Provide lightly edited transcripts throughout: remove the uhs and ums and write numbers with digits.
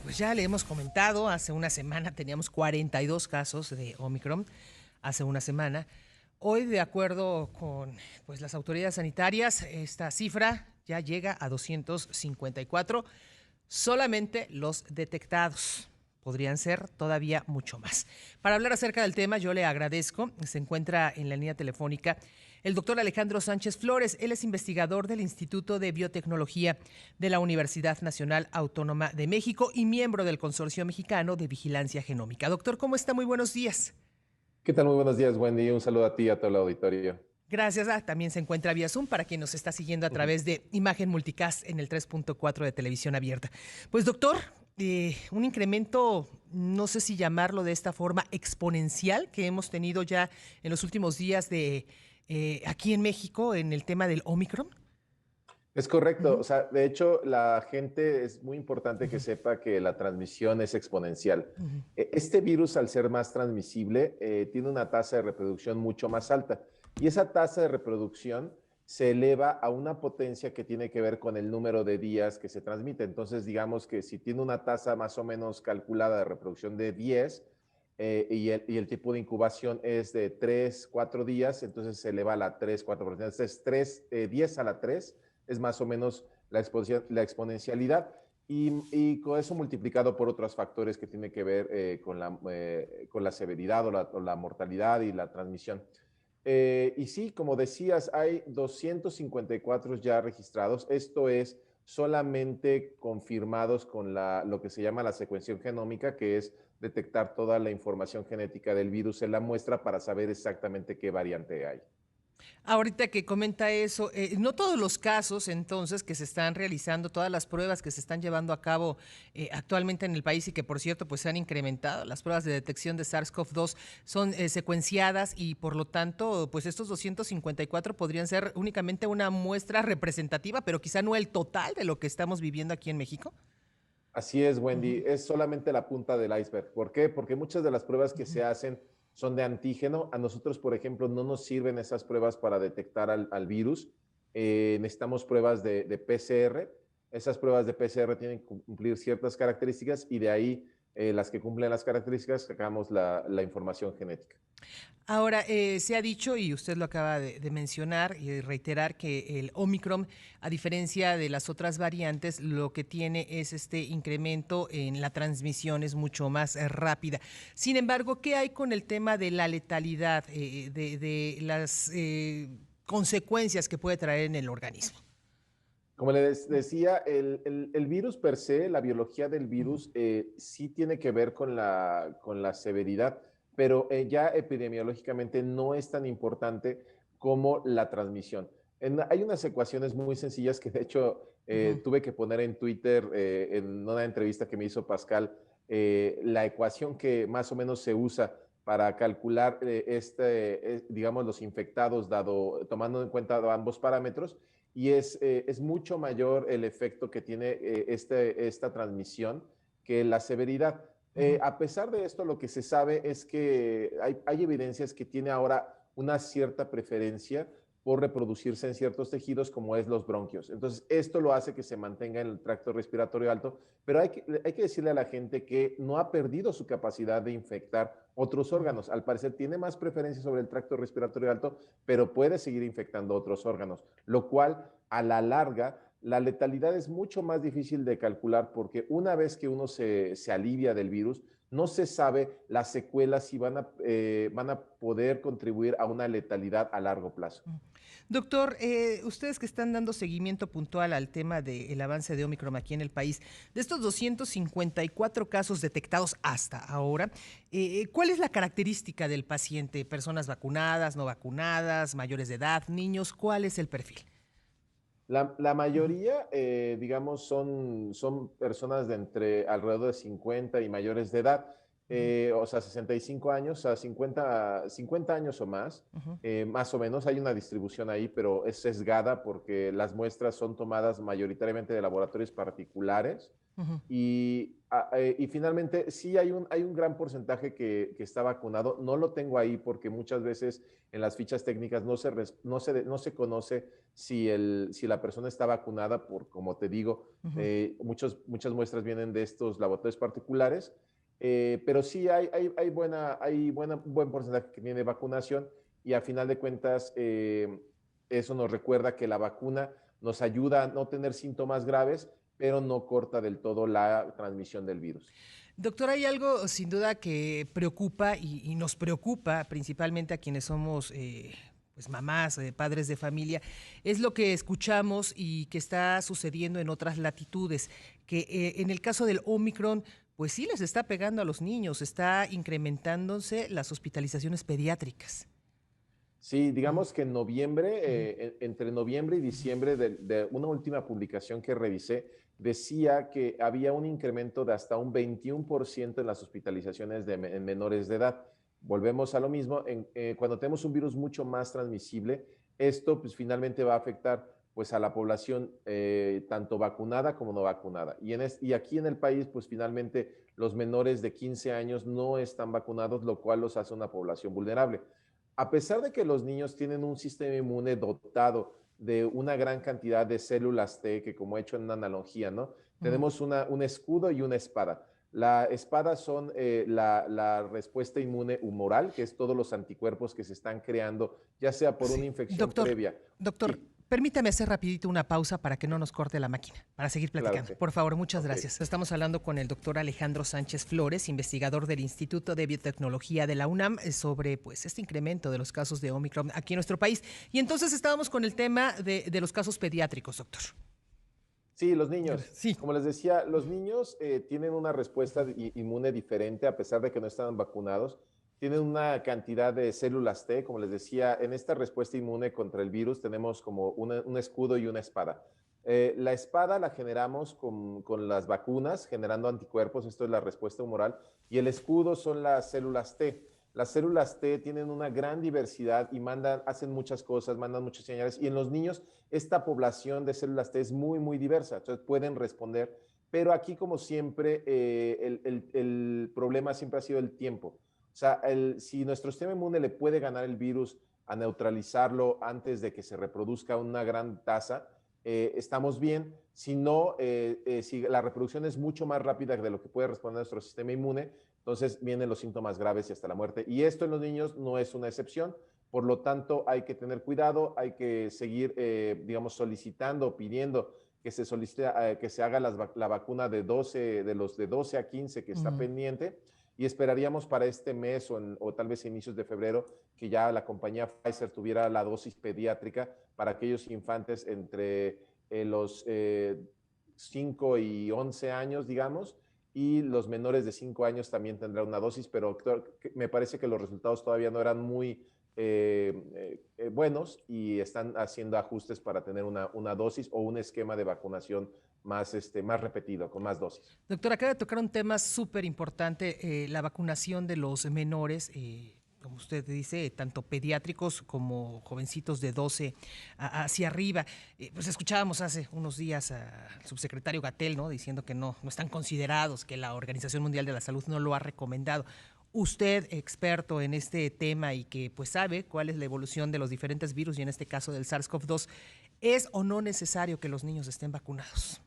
Pues ya le hemos comentado, hace una semana teníamos 42 casos de Omicron, hace una semana. Hoy, de acuerdo con las autoridades sanitarias, esta cifra ya llega a 254, solamente los detectados. Podrían ser todavía mucho más. Para hablar acerca del tema, yo le agradezco. Se encuentra en la línea telefónica el doctor Alejandro Sánchez Flores. Él es investigador del Instituto de Biotecnología de la Universidad Nacional Autónoma de México y miembro del Consorcio Mexicano de Vigilancia Genómica. Doctor, ¿cómo está? Muy buenos días. ¿Qué tal? Muy buenos días, Wendy. Un saludo a ti y a todo el auditorio. Gracias. También se encuentra vía Zoom para quien nos está siguiendo a Ujú. través de Imagen Multicast en el 3.4 de televisión abierta. Pues doctor, un incremento, no sé si llamarlo de esta forma, exponencial que hemos tenido ya en los últimos días de aquí en México en el tema del Omicron. Es correcto. Ujú, O sea, de hecho, la gente es muy importante que ujú, sepa que la transmisión es exponencial. ujú. Este virus, al ser más transmisible, tiene una tasa de reproducción mucho más alta. Y esa tasa de reproducción se eleva a una potencia que tiene que ver con el número de días que se transmite. Entonces, digamos que si tiene una tasa más o menos calculada de reproducción de 10, y el tipo de incubación es de 3 4 días, entonces se eleva a la 3 4 Entonces, 10 a la 3 es más o menos la exponencialidad. Y con eso multiplicado por otros factores que tienen que ver con la severidad o la mortalidad y la transmisión. Y sí, como decías, hay 254 ya registrados. Esto es solamente confirmados con lo que se llama la secuenciación genómica, que es detectar toda la información genética del virus en la muestra para saber exactamente qué variante hay. Ahorita que comenta eso, no todos los casos entonces que se están realizando, todas las pruebas que se están llevando a cabo actualmente en el país y que por cierto pues se han incrementado, las pruebas de detección de SARS-CoV-2 son secuenciadas y por lo tanto pues estos 254 podrían ser únicamente una muestra representativa, pero quizá no el total de lo que estamos viviendo aquí en México. Así es, Ujú, Wendy, es solamente la punta del iceberg. ¿Por qué? Porque muchas de las pruebas que ujú. se hacen son de antígeno. A nosotros, por ejemplo, no nos sirven esas pruebas para detectar al virus. Necesitamos pruebas de PCR. Esas pruebas de PCR tienen que cumplir ciertas características y de ahí las que cumplen las características sacamos la información genética. Ahora, se ha dicho, y usted lo acaba de mencionar y reiterar, que el Omicron, a diferencia de las otras variantes, lo que tiene es este incremento en la transmisión, es mucho más rápida. Sin embargo, ¿qué hay con el tema de la letalidad, de las consecuencias que puede traer en el organismo? Como les decía, el virus per se, la biología del Ujú, virus, sí tiene que ver con la severidad, pero ya epidemiológicamente no es tan importante como la transmisión. Hay unas ecuaciones muy sencillas que de hecho ujú. tuve que poner en Twitter en una entrevista que me hizo Pascal, la ecuación que más o menos se usa para calcular digamos, los infectados, tomando en cuenta ambos parámetros, y es mucho mayor el efecto que tiene esta transmisión que la severidad. Ujú. A pesar de esto, lo que se sabe es que hay evidencias que tiene ahora una cierta preferencia por reproducirse en ciertos tejidos como es los bronquios. Entonces, esto lo hace que se mantenga en el tracto respiratorio alto, pero hay que decirle a la gente que no ha perdido su capacidad de infectar otros órganos. Al parecer tiene más preferencia sobre el tracto respiratorio alto, pero puede seguir infectando otros órganos, lo cual a la larga la letalidad es mucho más difícil de calcular porque una vez que uno se alivia del virus, no se sabe las secuelas si van a poder contribuir a una letalidad a largo plazo. Doctor, ustedes que están dando seguimiento puntual al tema del avance de Omicron aquí en el país, de estos 254 casos detectados hasta ahora, ¿cuál es la característica del paciente? ¿Personas vacunadas, no vacunadas, mayores de edad, niños? ¿Cuál es el perfil? La Ujú, mayoría, digamos, son personas de entre alrededor de 50 y mayores de edad, ujú, o sea, 65 años, a 50 años o ujú. más o menos. Hay una distribución ahí, pero es sesgada porque las muestras son tomadas mayoritariamente de laboratorios particulares, Ujú. Y finalmente, sí hay un gran porcentaje que está vacunado. No lo tengo ahí porque muchas veces en las fichas técnicas no se conoce si la persona está vacunada por, como te digo, Ujú. muchas muestras vienen de estos laboratorios particulares, pero sí buen porcentaje que tiene vacunación y a final de cuentas eso nos recuerda que la vacuna nos ayuda a no tener síntomas graves, pero no corta del todo la transmisión del virus. Doctor, hay algo sin duda que preocupa y nos preocupa principalmente a quienes somos pues mamás, padres de familia, es lo que escuchamos y que está sucediendo en otras latitudes, que en el caso del Omicron, pues sí les está pegando a los niños, está incrementándose las hospitalizaciones pediátricas. Sí, Ujú, digamos que en noviembre, ujú, entre noviembre y diciembre de una última publicación que revisé, decía que había un incremento de hasta un 21% en las hospitalizaciones en menores de edad. Volvemos a lo mismo, cuando tenemos un virus mucho más transmisible, esto pues finalmente va a afectar pues a la población tanto vacunada como no vacunada. Y aquí en el país pues finalmente los menores de 15 años no están vacunados, lo cual los hace una población vulnerable. A pesar de que los niños tienen un sistema inmune dotado de una gran cantidad de células T, que como he hecho en una analogía, ¿no? ujú. Tenemos un escudo y una espada. La espada son la respuesta inmune humoral, que es todos los anticuerpos que se están creando, ya sea por una Sí, infección doctor, previa. doctor, Sí, permítame hacer rapidito una pausa para que no nos corte la máquina, para seguir claro que platicando. sí. Por favor, muchas Ok. gracias. Estamos hablando con el doctor Alejandro Sánchez Flores, investigador del Instituto de Biotecnología de la UNAM, sobre pues este incremento de los casos de Omicron aquí en nuestro país. Y entonces estábamos con el tema de los casos pediátricos, doctor. Sí, los niños. Sí. Como les decía, los niños tienen una respuesta inmune diferente a pesar de que no están vacunados. Tienen una cantidad de células T, como les decía, en esta respuesta inmune contra el virus tenemos como un escudo y una espada. La espada la generamos con las vacunas, generando anticuerpos, esto es la respuesta humoral, y el escudo son las células T. Las células T tienen una gran diversidad y hacen muchas cosas, mandan muchas señales, y en los niños esta población de células T es muy diversa, entonces pueden responder, pero aquí como siempre el problema siempre ha sido el tiempo. O sea, si nuestro sistema inmune le puede ganar el virus a neutralizarlo antes de que se reproduzca una gran tasa, estamos bien. Si no, si la reproducción es mucho más rápida de lo que puede responder nuestro sistema inmune, entonces vienen los síntomas graves y hasta la muerte. Y esto en los niños no es una excepción. Por lo tanto, hay que tener cuidado, hay que seguir, digamos, solicitando, pidiendo que se solicite, que se haga la vacuna de los de 12 a 15 que está Ujú. pendiente y esperaríamos para este mes o tal vez a inicios de febrero que ya la compañía Pfizer tuviera la dosis pediátrica para aquellos infantes entre los 5 y 11 años, digamos, y los menores de 5 años también tendrán una dosis, pero me parece que los resultados todavía no eran muy buenos y están haciendo ajustes para tener una dosis o un esquema de vacunación más repetido, con más dosis. Doctor, acaba de tocar un tema súper importante, la vacunación de los menores. Como usted dice, tanto pediátricos como jovencitos de 12 hacia arriba. Pues escuchábamos hace unos días al subsecretario Gatell, ¿no? Diciendo que no están considerados, que la Organización Mundial de la Salud no lo ha recomendado. Usted, experto en este tema y que pues sabe cuál es la evolución de los diferentes virus y en este caso del SARS-CoV-2, ¿es o no necesario que los niños estén vacunados?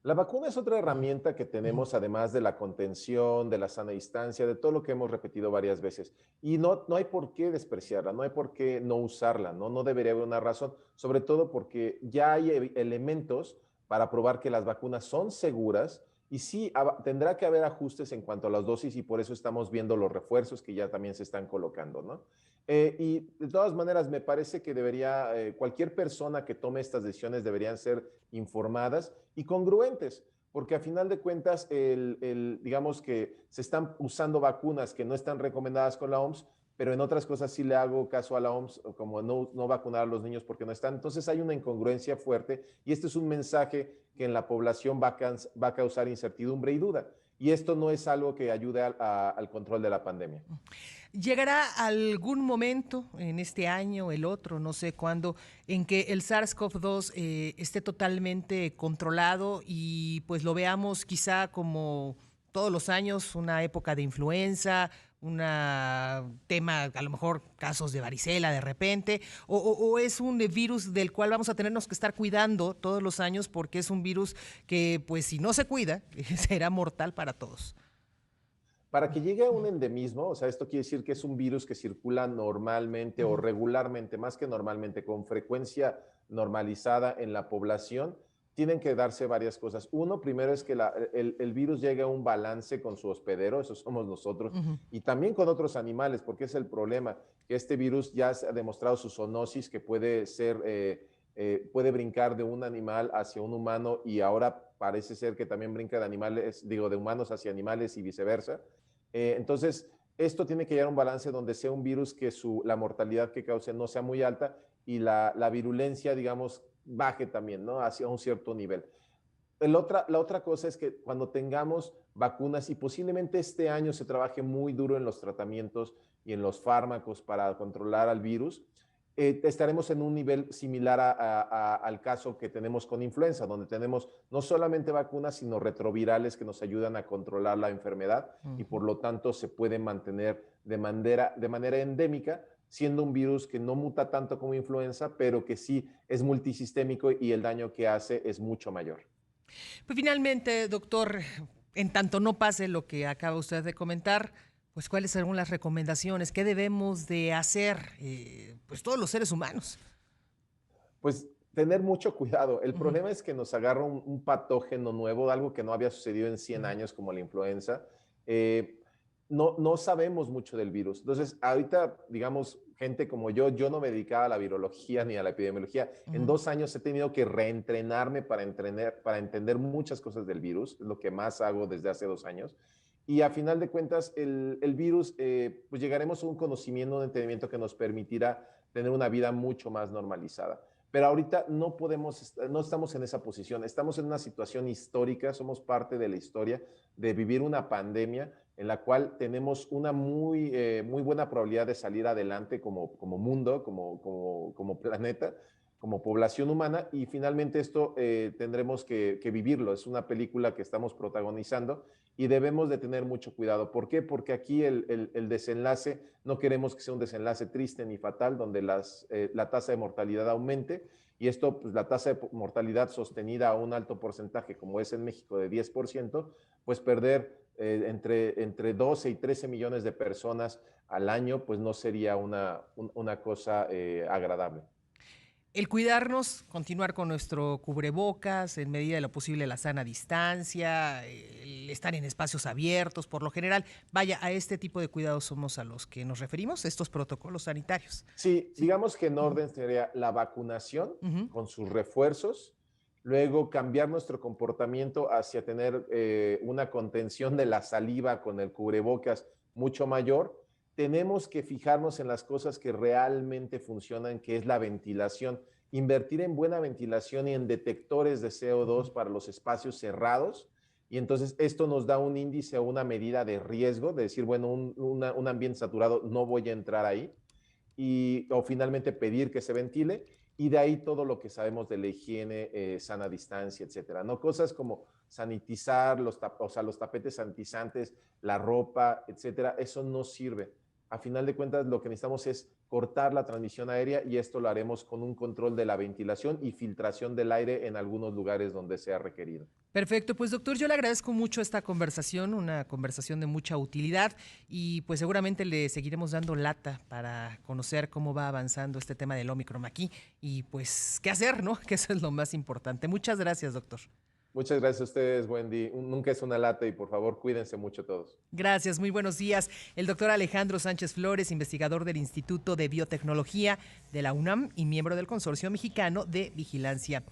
La vacuna es otra Ujú, herramienta que ujú. tenemos, además de la contención, de la sana distancia, de todo lo que hemos repetido varias veces. Y no hay por qué despreciarla, no hay por qué no usarla, ¿no? No debería haber una razón, sobre todo porque ya hay elementos para probar que las vacunas son seguras y sí, tendrá que haber ajustes en cuanto a las dosis y por eso estamos viendo los refuerzos que ya también se están colocando, ¿no? Y de todas maneras, me parece que cualquier persona que tome estas decisiones deberían ser informadas y congruentes, porque a final de cuentas, digamos que se están usando vacunas que no están recomendadas con la OMS, pero en otras cosas sí le hago caso a la OMS, como no vacunar a los niños porque no están. Entonces hay una incongruencia fuerte y este es un mensaje que en la población va a causar incertidumbre y duda. Y esto no es algo que ayude al control de la pandemia. ¿Llegará algún momento en este año, el otro, no sé cuándo, en que el SARS-CoV-2 esté totalmente controlado y pues lo veamos quizá como todos los años, una época de influenza, una tema, a lo mejor casos de varicela de repente, o es un virus del cual vamos a tenernos que estar cuidando todos los años porque es un virus que pues si no se cuida será mortal para todos? Para que llegue a un endemismo, o sea, esto quiere decir que es un virus que circula normalmente o regularmente, más que normalmente, con frecuencia normalizada en la población, tienen que darse varias cosas. Uno, primero es que el virus llegue a un balance con su hospedero, eso somos nosotros, y también con otros animales, porque es el problema, que este virus ya ha demostrado su zoonosis, que puede ser, puede brincar de un animal hacia un humano y ahora parece ser que también brinca de animales, digo, de humanos hacia animales y viceversa. Entonces, esto tiene que llegar a un balance donde sea un virus que la mortalidad que cause no sea muy alta y la virulencia, digamos, baje también, ¿no? Hacia un cierto nivel. La otra cosa es que cuando tengamos vacunas y posiblemente este año se trabaje muy duro en los tratamientos y en los fármacos para controlar al virus, estaremos en un nivel similar al caso que tenemos con influenza, donde tenemos no solamente vacunas, sino retrovirales que nos ayudan a controlar la enfermedad y por lo tanto se puede mantener de manera endémica, siendo un virus que no muta tanto como influenza, pero que sí es multisistémico y el daño que hace es mucho mayor. Pues finalmente, doctor, en tanto no pase lo que acaba usted de comentar, pues cuáles son las recomendaciones, qué debemos de hacer, pues todos los seres humanos. Pues tener mucho cuidado. El problema es que nos agarra un patógeno nuevo, algo que no había sucedido en 100 años como la influenza. No sabemos mucho del virus. Entonces, ahorita, digamos, gente como yo no me dedicaba a la virología ni a la epidemiología. En 2 años he tenido que reentrenarme para entender muchas cosas del virus, es lo que más hago desde hace 2 años. Y a final de cuentas, el virus, pues llegaremos a un conocimiento, un entendimiento que nos permitirá tener una vida mucho más normalizada. Pero ahorita no estamos en esa posición, estamos en una situación histórica, somos parte de la historia de vivir una pandemia en la cual tenemos una muy buena probabilidad de salir adelante como mundo, como planeta, como población humana, y finalmente esto tendremos que vivirlo. Es una película que estamos protagonizando y debemos de tener mucho cuidado. ¿Por qué? Porque aquí el desenlace, no queremos que sea un desenlace triste ni fatal, donde la tasa de mortalidad aumente, y esto, pues la tasa de mortalidad sostenida a un alto porcentaje, como es en México de 10%, pues perder entre 12 y 13 millones de personas al año, pues no sería una cosa agradable. El cuidarnos, continuar con nuestro cubrebocas, en medida de lo posible la sana distancia, el estar en espacios abiertos, por lo general, vaya, a este tipo de cuidados somos a los que nos referimos, estos protocolos sanitarios. Sí, digamos que en orden sería la vacunación con sus refuerzos, luego cambiar nuestro comportamiento hacia tener una contención de la saliva con el cubrebocas mucho mayor. Tenemos que fijarnos en las cosas que realmente funcionan, que es la ventilación. Invertir en buena ventilación y en detectores de CO2 para los espacios cerrados. Y entonces esto nos da un índice o una medida de riesgo, de decir, bueno, un ambiente saturado, no voy a entrar ahí. O finalmente pedir que se ventile. Y de ahí todo lo que sabemos de la higiene, sana distancia, etcétera. No cosas como sanitizar, o sea, los tapetes sanitizantes, la ropa, etcétera. Eso no sirve. A final de cuentas, lo que necesitamos es cortar la transmisión aérea y esto lo haremos con un control de la ventilación y filtración del aire en algunos lugares donde sea requerido. Perfecto, pues doctor, yo le agradezco mucho esta conversación, una conversación de mucha utilidad y pues seguramente le seguiremos dando lata para conocer cómo va avanzando este tema del Omicron aquí y pues qué hacer, ¿no? Que eso es lo más importante. Muchas gracias, doctor. Muchas gracias a ustedes, Wendy. Nunca es una lata y por favor cuídense mucho todos. Gracias, muy buenos días. El doctor Alejandro Sánchez Flores, investigador del Instituto de Biotecnología de la UNAM y miembro del Consorcio Mexicano de Vigilancia